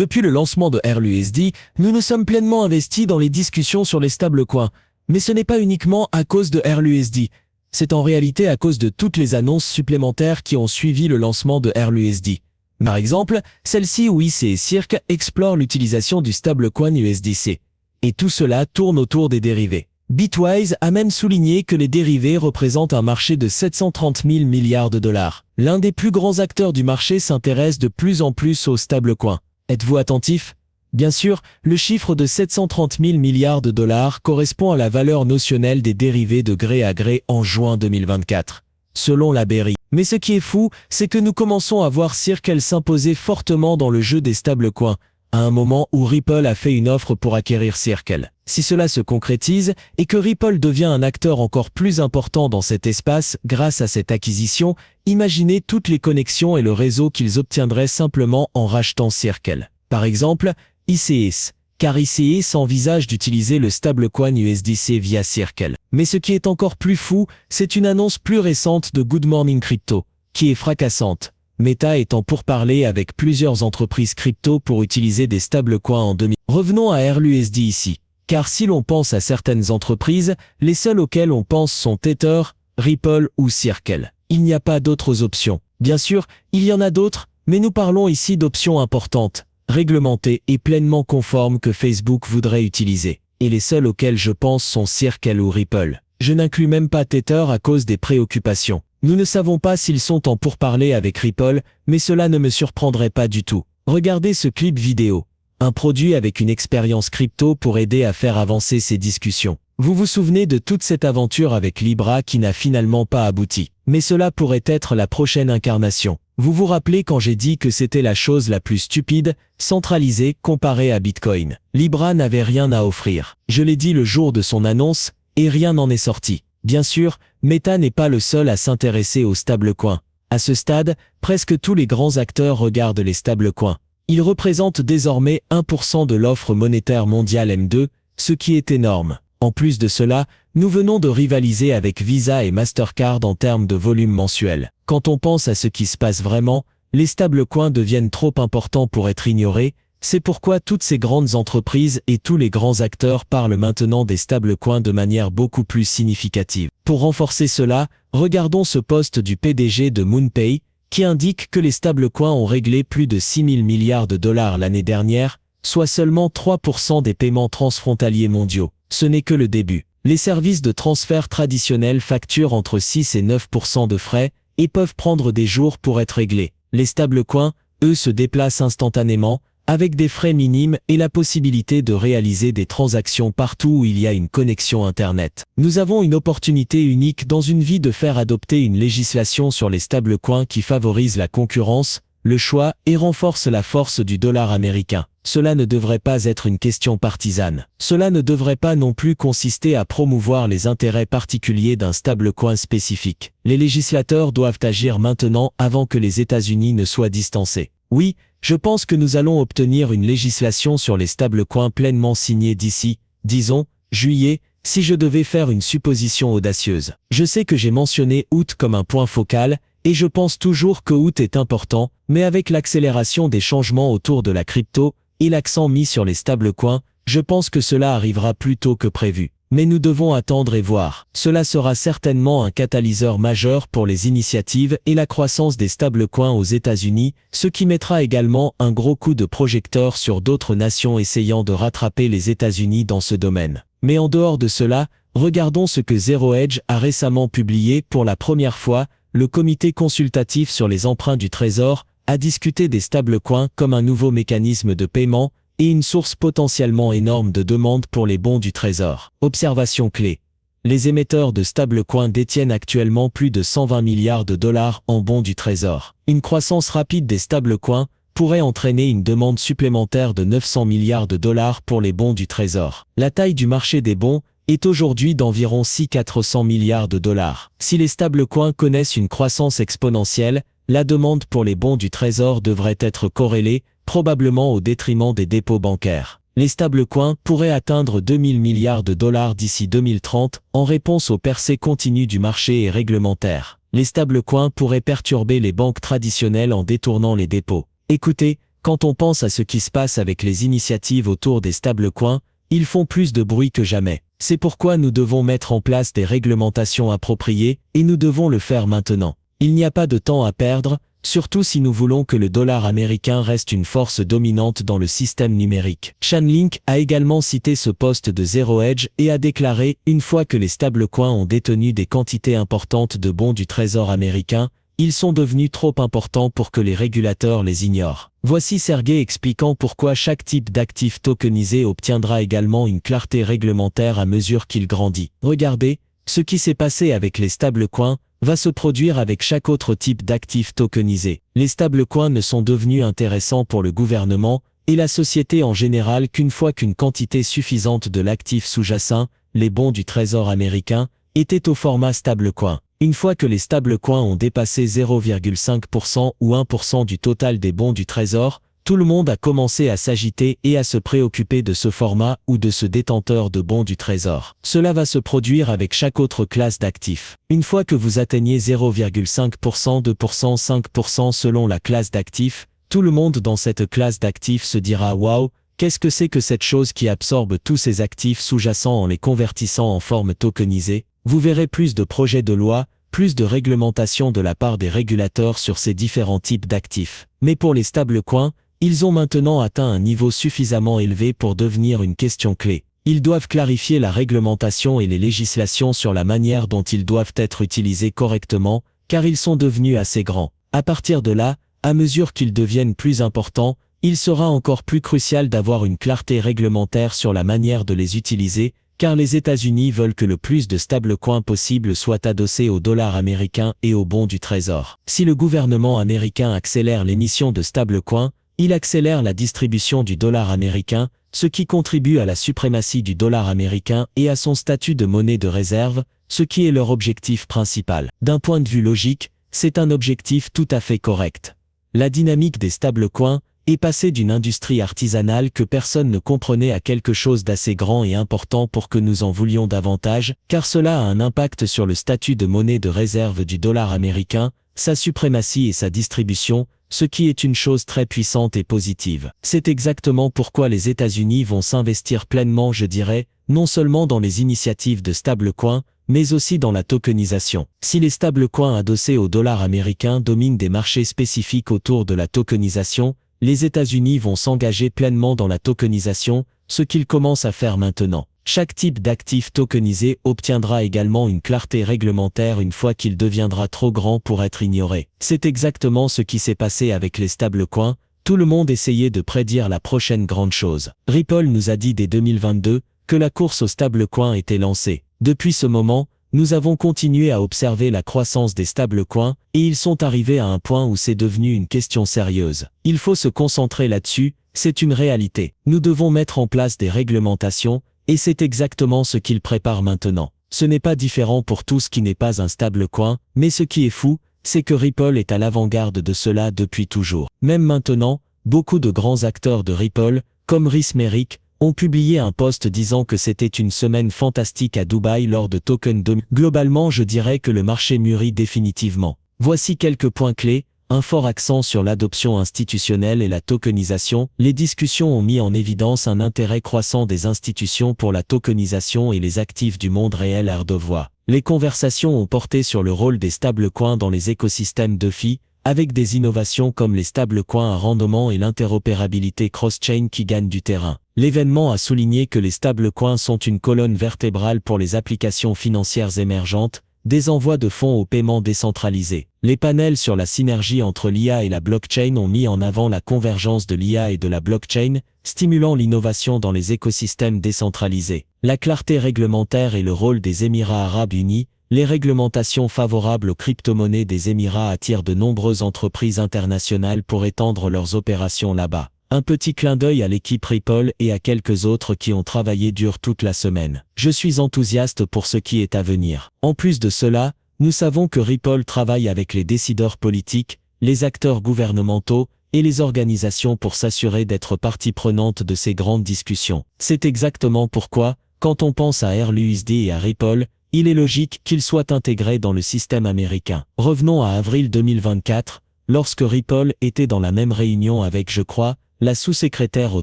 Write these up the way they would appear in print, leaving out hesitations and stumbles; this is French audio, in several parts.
Depuis le lancement de RLUSD, nous nous sommes pleinement investis dans les discussions sur les stablecoins. Mais ce n'est pas uniquement à cause de RLUSD. C'est en réalité à cause de toutes les annonces supplémentaires qui ont suivi le lancement de RLUSD. Par exemple, celle-ci où IC et Cirque explorent l'utilisation du stablecoin USDC. Et tout cela tourne autour des dérivés. Bitwise a même souligné que les dérivés représentent un marché de 730 000 milliards de dollars. L'un des plus grands acteurs du marché s'intéresse de plus en plus aux stablecoins. Êtes-vous attentif? Bien sûr, le chiffre de 730 000 milliards de dollars correspond à la valeur notionnelle des dérivés de gré à gré en juin 2024, selon la BRI. Mais ce qui est fou, c'est que nous commençons à voir Circle s'imposer fortement dans le jeu des stablecoins, à un moment où Ripple a fait une offre pour acquérir Circle. Si cela se concrétise et que Ripple devient un acteur encore plus important dans cet espace grâce à cette acquisition, imaginez toutes les connexions et le réseau qu'ils obtiendraient simplement en rachetant Circle. Par exemple, ICS, car ICS envisage d'utiliser le stablecoin USDC via Circle. Mais ce qui est encore plus fou, c'est une annonce plus récente de Good Morning Crypto, qui est fracassante. Meta est en pourparlers avec plusieurs entreprises crypto pour utiliser des stablecoins en 2000. Revenons à RLUSD ici, car si l'on pense à certaines entreprises, les seules auxquelles on pense sont Tether, Ripple ou Circle. Il n'y a pas d'autres options. Bien sûr, il y en a d'autres, mais nous parlons ici d'options importantes, réglementées et pleinement conformes que Facebook voudrait utiliser. Et les seuls auxquels je pense sont Circle ou Ripple. Je n'inclus même pas Tether à cause des préoccupations. Nous ne savons pas s'ils sont en pourparlers avec Ripple, mais cela ne me surprendrait pas du tout. Regardez ce clip vidéo. Un produit avec une expérience crypto pour aider à faire avancer ces discussions. Vous vous souvenez de toute cette aventure avec Libra qui n'a finalement pas abouti. Mais cela pourrait être la prochaine incarnation. Vous vous rappelez quand j'ai dit que c'était la chose la plus stupide, centralisée, comparée à Bitcoin. Libra n'avait rien à offrir. Je l'ai dit le jour de son annonce, et rien n'en est sorti. Bien sûr, Meta n'est pas le seul à s'intéresser aux stablecoins. À ce stade, presque tous les grands acteurs regardent les stablecoins. Ils représentent désormais 1% de l'offre monétaire mondiale M2, ce qui est énorme. En plus de cela, nous venons de rivaliser avec Visa et Mastercard en termes de volume mensuel. Quand on pense à ce qui se passe vraiment, les stablecoins deviennent trop importants pour être ignorés. C'est pourquoi toutes ces grandes entreprises et tous les grands acteurs parlent maintenant des stablecoins de manière beaucoup plus significative. Pour renforcer cela, regardons ce post du PDG de MoonPay, qui indique que les stablecoins ont réglé plus de 6 000 milliards de dollars l'année dernière, soit seulement 3% des paiements transfrontaliers mondiaux. Ce n'est que le début. Les services de transfert traditionnels facturent entre 6 et 9% de frais et peuvent prendre des jours pour être réglés. Les stablecoins, eux, se déplacent instantanément, avec des frais minimes et la possibilité de réaliser des transactions partout où il y a une connexion Internet. Nous avons une opportunité unique dans une vie de faire adopter une législation sur les stablecoins qui favorise la concurrence, le choix et renforce la force du dollar américain. Cela ne devrait pas être une question partisane. Cela ne devrait pas non plus consister à promouvoir les intérêts particuliers d'un stablecoin spécifique. Les législateurs doivent agir maintenant avant que les États-Unis ne soient distancés. Oui, je pense que nous allons obtenir une législation sur les stablecoins pleinement signée d'ici, disons, juillet, si je devais faire une supposition audacieuse. Je sais que j'ai mentionné août comme un point focal, et je pense toujours que août est important, mais avec l'accélération des changements autour de la crypto et l'accent mis sur les stablecoins, je pense que cela arrivera plus tôt que prévu. Mais nous devons attendre et voir. Cela sera certainement un catalyseur majeur pour les initiatives et la croissance des stablecoins aux États-Unis, ce qui mettra également un gros coup de projecteur sur d'autres nations essayant de rattraper les États-Unis dans ce domaine. Mais en dehors de cela, regardons ce que Zero Hedge a récemment publié. Pour la première fois, le comité consultatif sur les emprunts du Trésor a discuté des stablecoins comme un nouveau mécanisme de paiement et une source potentiellement énorme de demandes pour les bons du Trésor. Observation clé. Les émetteurs de stablecoins détiennent actuellement plus de 120 milliards de dollars en bons du Trésor. Une croissance rapide des stablecoins pourrait entraîner une demande supplémentaire de 900 milliards de dollars pour les bons du Trésor. La taille du marché des bons est aujourd'hui d'environ 600-400 milliards de dollars. Si les stablecoins connaissent une croissance exponentielle, la demande pour les bons du Trésor devrait être corrélée, probablement au détriment des dépôts bancaires. Les stablecoins pourraient atteindre 2000 milliards de dollars d'ici 2030 en réponse aux percées continues du marché et réglementaire. Les stablecoins pourraient perturber les banques traditionnelles en détournant les dépôts. Écoutez, Quand on pense à ce qui se passe avec les initiatives autour des stablecoins, ils font plus de bruit que jamais. C'est pourquoi nous devons mettre en place des réglementations appropriées et nous devons le faire maintenant. Il n'y a pas de temps à perdre, surtout si nous voulons que le dollar américain reste une force dominante dans le système numérique. Chainlink a également cité ce poste de Zero Hedge et a déclaré « Une fois que les stablecoins ont détenu des quantités importantes de bons du Trésor américain, ils sont devenus trop importants pour que les régulateurs les ignorent. » Voici Sergey expliquant pourquoi chaque type d'actif tokenisé obtiendra également une clarté réglementaire à mesure qu'il grandit. Regardez, ce qui s'est passé avec les stablecoins va se produire avec chaque autre type d'actif tokenisé. Les stablecoins ne sont devenus intéressants pour le gouvernement et la société en général qu'une fois qu'une quantité suffisante de l'actif sous-jacent, les bons du Trésor américain, était au format stablecoin. Une fois que les stablecoins ont dépassé 0,5% ou 1% du total des bons du Trésor, tout le monde a commencé à s'agiter et à se préoccuper de ce format ou de ce détenteur de bons du Trésor. Cela va se produire avec chaque autre classe d'actifs. Une fois que vous atteignez 0,5%, 2%, 5% selon la classe d'actifs, tout le monde dans cette classe d'actifs se dira « Waouh, qu'est-ce que c'est que cette chose qui absorbe tous ces actifs sous-jacents en les convertissant en forme tokenisée ?» Vous verrez plus de projets de loi, plus de réglementation de la part des régulateurs sur ces différents types d'actifs. Mais pour les stablecoins, ils ont maintenant atteint un niveau suffisamment élevé pour devenir une question clé. Ils doivent clarifier la réglementation et les législations sur la manière dont ils doivent être utilisés correctement, car ils sont devenus assez grands. À partir de là, à mesure qu'ils deviennent plus importants, il sera encore plus crucial d'avoir une clarté réglementaire sur la manière de les utiliser, car les États-Unis veulent que le plus de stablecoins possible soient adossés au dollar américain et aux bons du Trésor. Si le gouvernement américain accélère l'émission de stablecoins, il accélère la distribution du dollar américain, ce qui contribue à la suprématie du dollar américain et à son statut de monnaie de réserve, ce qui est leur objectif principal. D'un point de vue logique, c'est un objectif tout à fait correct. La dynamique des stablecoins est passée d'une industrie artisanale que personne ne comprenait à quelque chose d'assez grand et important pour que nous en voulions davantage, car cela a un impact sur le statut de monnaie de réserve du dollar américain, sa suprématie et sa distribution, ce qui est une chose très puissante et positive. C'est exactement pourquoi les États-Unis vont s'investir pleinement, je dirais, non seulement dans les initiatives de stablecoins, mais aussi dans la tokenisation. Si les stablecoins adossés au dollar américain dominent des marchés spécifiques autour de la tokenisation, les États-Unis vont s'engager pleinement dans la tokenisation, ce qu'ils commencent à faire maintenant. Chaque type d'actif tokenisé obtiendra également une clarté réglementaire une fois qu'il deviendra trop grand pour être ignoré. C'est exactement ce qui s'est passé avec les stablecoins, tout le monde essayait de prédire la prochaine grande chose. Ripple nous a dit dès 2022 que la course aux stablecoins était lancée. Depuis ce moment, nous avons continué à observer la croissance des stablecoins et ils sont arrivés à un point où c'est devenu une question sérieuse. Il faut se concentrer là-dessus, c'est une réalité. Nous devons mettre en place des réglementations et c'est exactement ce qu'ils préparent maintenant. Ce n'est pas différent pour tout ce qui n'est pas un stablecoin, mais ce qui est fou, c'est que Ripple est à l'avant-garde de cela depuis toujours. Même maintenant, beaucoup de grands acteurs de Ripple, comme Rhys Merrick, ont publié un post disant que c'était une semaine fantastique à Dubaï lors de Token 2. Globalement, je dirais que le marché mûrit définitivement. Voici quelques points clés. Un fort accent sur l'adoption institutionnelle et la tokenisation. Les discussions ont mis en évidence un intérêt croissant des institutions pour la tokenisation et les actifs du monde réel à de voix. Les conversations ont porté sur le rôle des stablecoins dans les écosystèmes DeFi, avec des innovations comme les stablecoins à rendement et l'interopérabilité cross-chain qui gagnent du terrain. L'événement a souligné que les stablecoins sont une colonne vertébrale pour les applications financières émergentes, des envois de fonds aux paiements décentralisés. Les panels sur la synergie entre l'IA et la blockchain ont mis en avant la convergence de l'IA et de la blockchain, stimulant l'innovation dans les écosystèmes décentralisés. La clarté réglementaire et le rôle des Émirats arabes unis. Les réglementations favorables aux crypto-monnaies des Émirats attirent de nombreuses entreprises internationales pour étendre leurs opérations là-bas. Un petit clin d'œil à l'équipe Ripple et à quelques autres qui ont travaillé dur toute la semaine. Je suis enthousiaste pour ce qui est à venir. En plus de cela, nous savons que Ripple travaille avec les décideurs politiques, les acteurs gouvernementaux et les organisations pour s'assurer d'être partie prenante de ces grandes discussions. C'est exactement pourquoi, quand on pense à RLUSD et à Ripple, il est logique qu'ils soient intégrés dans le système américain. Revenons à avril 2024, lorsque Ripple était dans la même réunion avec, je crois, la sous-secrétaire au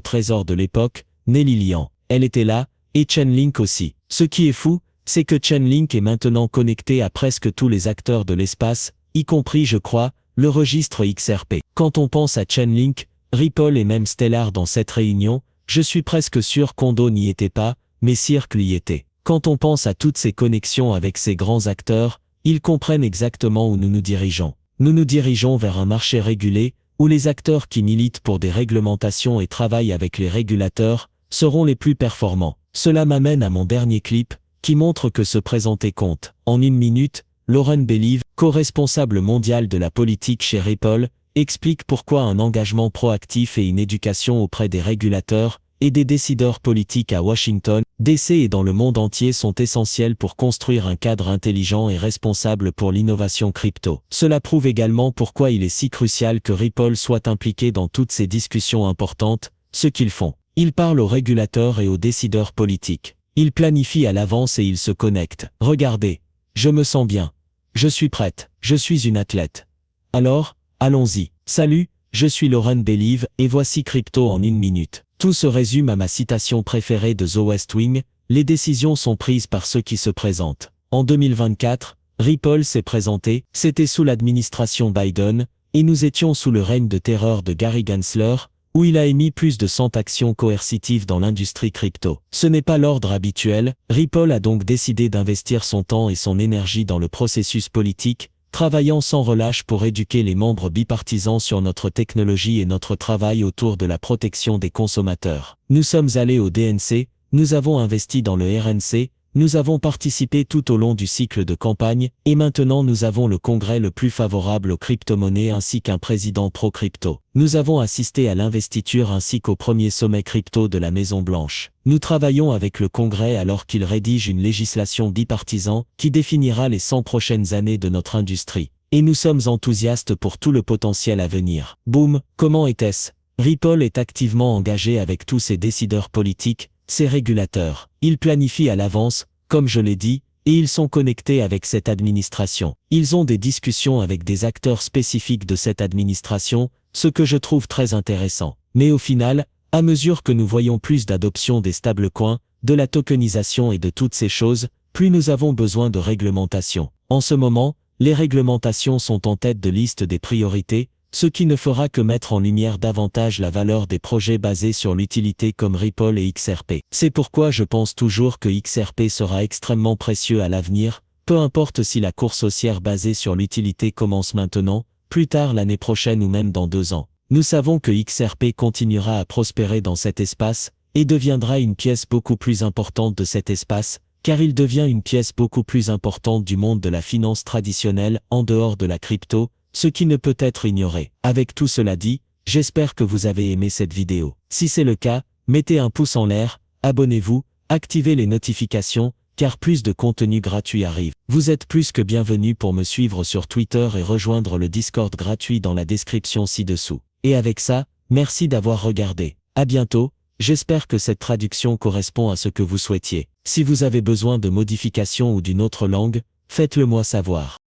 Trésor de l'époque, Nelly Lian. Elle était là, et Chainlink aussi. Ce qui est fou, c'est que Chainlink est maintenant connecté à presque tous les acteurs de l'espace, y compris, je crois, le registre XRP. Quand on pense à Chainlink, Ripple et même Stellar dans cette réunion, je suis presque sûr qu'Ondo n'y était pas, mais Circle y était. Quand on pense à toutes ces connexions avec ces grands acteurs, ils comprennent exactement où nous nous dirigeons. Nous nous dirigeons vers un marché régulé, où les acteurs qui militent pour des réglementations et travaillent avec les régulateurs, seront les plus performants. Cela m'amène à mon dernier clip, qui montre que se présenter compte. En 1 minute, Lauren Believe, co-responsable mondial de la politique chez Ripple, explique pourquoi un engagement proactif et une éducation auprès des régulateurs et des décideurs politiques à Washington, D.C. et dans le monde entier sont essentiels pour construire un cadre intelligent et responsable pour l'innovation crypto. Cela prouve également pourquoi il est si crucial que Ripple soit impliqué dans toutes ces discussions importantes, ce qu'ils font. Ils parlent aux régulateurs et aux décideurs politiques. Ils planifient à l'avance et ils se connectent. Regardez, je me sens bien. Je suis prête. Je suis une athlète. Alors, allons-y. Salut, je suis Lauren Believe et voici Crypto en 1 minute. Tout se résume à ma citation préférée de The West Wing, les décisions sont prises par ceux qui se présentent. En 2024, Ripple s'est présenté, c'était sous l'administration Biden, et nous étions sous le règne de terreur de Gary Gensler, où il a émis plus de 100 actions coercitives dans l'industrie crypto. Ce n'est pas l'ordre habituel, Ripple a donc décidé d'investir son temps et son énergie dans le processus politique, travaillant sans relâche pour éduquer les membres bipartisans sur notre technologie et notre travail autour de la protection des consommateurs. Nous sommes allés au DNC, nous avons investi dans le RNC, nous avons participé tout au long du cycle de campagne, et maintenant nous avons le congrès le plus favorable aux crypto-monnaies ainsi qu'un président pro-crypto. Nous avons assisté à l'investiture ainsi qu'au premier sommet crypto de la Maison-Blanche. Nous travaillons avec le congrès alors qu'il rédige une législation bipartisan qui définira les 100 prochaines années de notre industrie. Et nous sommes enthousiastes pour tout le potentiel à venir. Boum, comment était-ce? Ripple est activement engagé avec tous ses décideurs politiques, ses régulateurs. Ils planifient à l'avance, comme je l'ai dit, et ils sont connectés avec cette administration. Ils ont des discussions avec des acteurs spécifiques de cette administration, ce que je trouve très intéressant. Mais au final, à mesure que nous voyons plus d'adoption des stablecoins, de la tokenisation et de toutes ces choses, plus nous avons besoin de réglementation. En ce moment, les réglementations sont en tête de liste des priorités, ce qui ne fera que mettre en lumière davantage la valeur des projets basés sur l'utilité comme Ripple et XRP. C'est pourquoi je pense toujours que XRP sera extrêmement précieux à l'avenir, peu importe si la course haussière basée sur l'utilité commence maintenant, plus tard l'année prochaine ou même dans 2 ans. Nous savons que XRP continuera à prospérer dans cet espace, et deviendra une pièce beaucoup plus importante de cet espace, car il devient une pièce beaucoup plus importante du monde de la finance traditionnelle en dehors de la crypto, ce qui ne peut être ignoré. Avec tout cela dit, j'espère que vous avez aimé cette vidéo. Si c'est le cas, mettez un pouce en l'air, abonnez-vous, activez les notifications, car plus de contenu gratuit arrive. Vous êtes plus que bienvenus pour me suivre sur Twitter et rejoindre le Discord gratuit dans la description ci-dessous. Et avec ça, merci d'avoir regardé. À bientôt, j'espère que cette traduction correspond à ce que vous souhaitiez. Si vous avez besoin de modifications ou d'une autre langue, faites-le moi savoir.